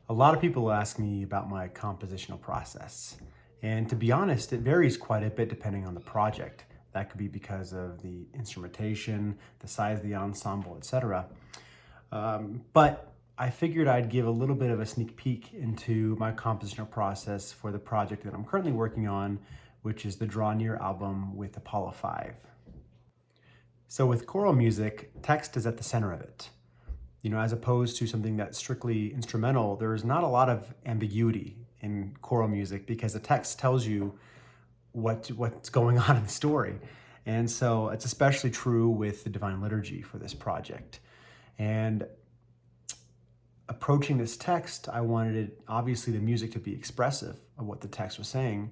A lot of people ask me about my compositional process. And to be honest, it varies quite a bit depending on the project. That could be because of the instrumentation, the size of the ensemble, etc. But I figured I'd give a little bit of a sneak peek into my compositional process for the project that I'm currently working on, which is the Draw Near album with APOLLO5. So with choral music, text is at the center of it. As opposed to something that's strictly instrumental, there's not a lot of ambiguity in choral music because the text tells you what's going on in the story. And so it's especially true with the Divine Liturgy for this project. And approaching this text, I wanted obviously the music to be expressive of what the text was saying,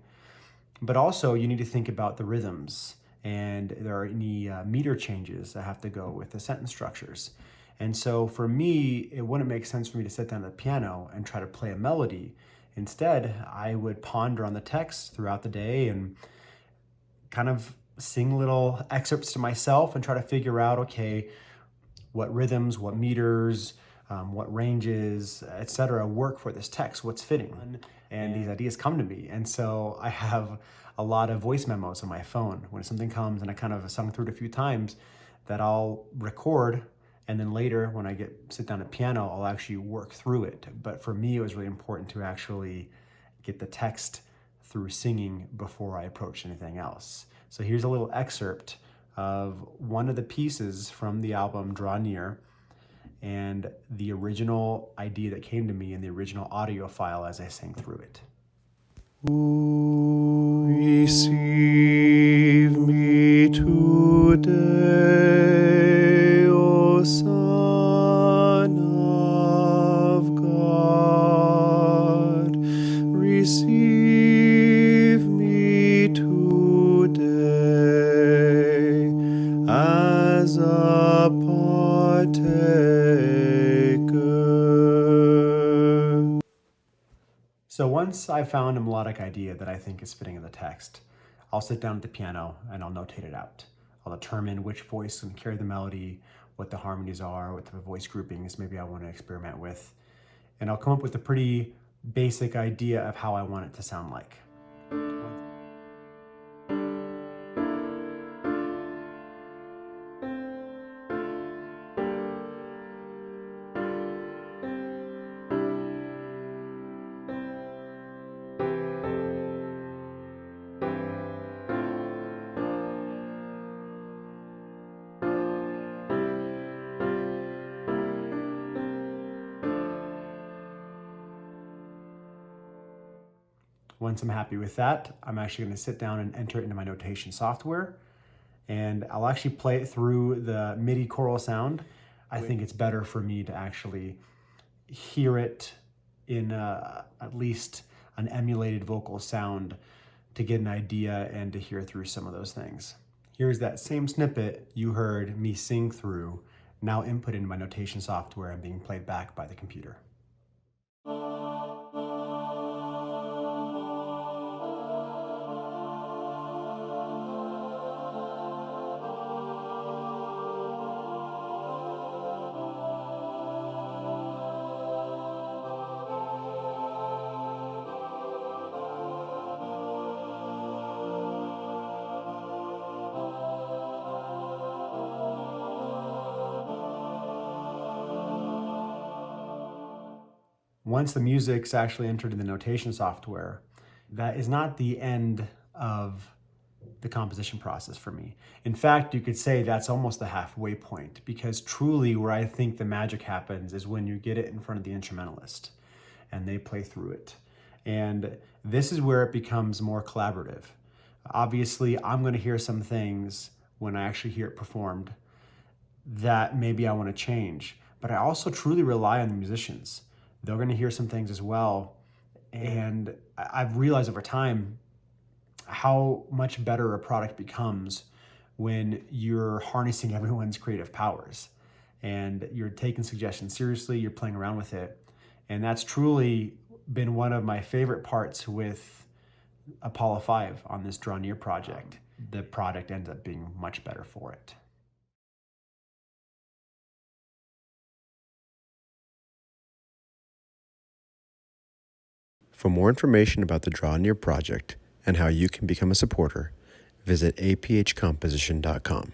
but also you need to think about the rhythms and there are any meter changes that have to go with the sentence structures. And so for me, it wouldn't make sense for me to sit down at the piano and try to play a melody. Instead, I would ponder on the text throughout the day and kind of sing little excerpts to myself and try to figure out, okay, what rhythms, what meters, what ranges, etc. work for this text, what's fitting. And these ideas come to me. And so I have a lot of voice memos on my phone. When something comes and I kind of sung through it a few times, that I'll record, and then later when I sit down at piano, I'll actually work through it. But for me, it was really important to actually get the text through singing before I approach anything else. So here's a little excerpt of one of the pieces from the album Draw Near and the original idea that came to me in the original audio file as I sang through it. Receive me today, O Son of God. Receive me today as a partaker. So once I've found a melodic idea that I think is fitting in the text, I'll sit down at the piano and I'll notate it out. I'll determine which voice can carry the melody, what the harmonies are, what type of voice groupings maybe I want to experiment with. And I'll come up with a pretty basic idea of how I want it to sound like. Once I'm happy with that, I'm actually going to sit down and enter it into my notation software, and I'll actually play it through the MIDI choral sound. I think it's better for me to actually hear it in at least an emulated vocal sound to get an idea and to hear through some of those things. Here's that same snippet you heard me sing through, now input into my notation software and being played back by the computer. Once the music's actually entered in the notation software, that is not the end of the composition process for me. In fact, you could say that's almost the halfway point, because truly where I think the magic happens is when you get it in front of the instrumentalist and they play through it. And this is where it becomes more collaborative. Obviously, I'm going to hear some things when I actually hear it performed that maybe I want to change, but I also truly rely on the musicians. They're going to hear some things as well. And I've realized over time how much better a product becomes when you're harnessing everyone's creative powers and you're taking suggestions seriously, you're playing around with it. And that's truly been one of my favorite parts with APOLLO5 on this Draw Near project. The product ends up being much better for it. For more information about the Draw Near project and how you can become a supporter, visit aphcomposition.com.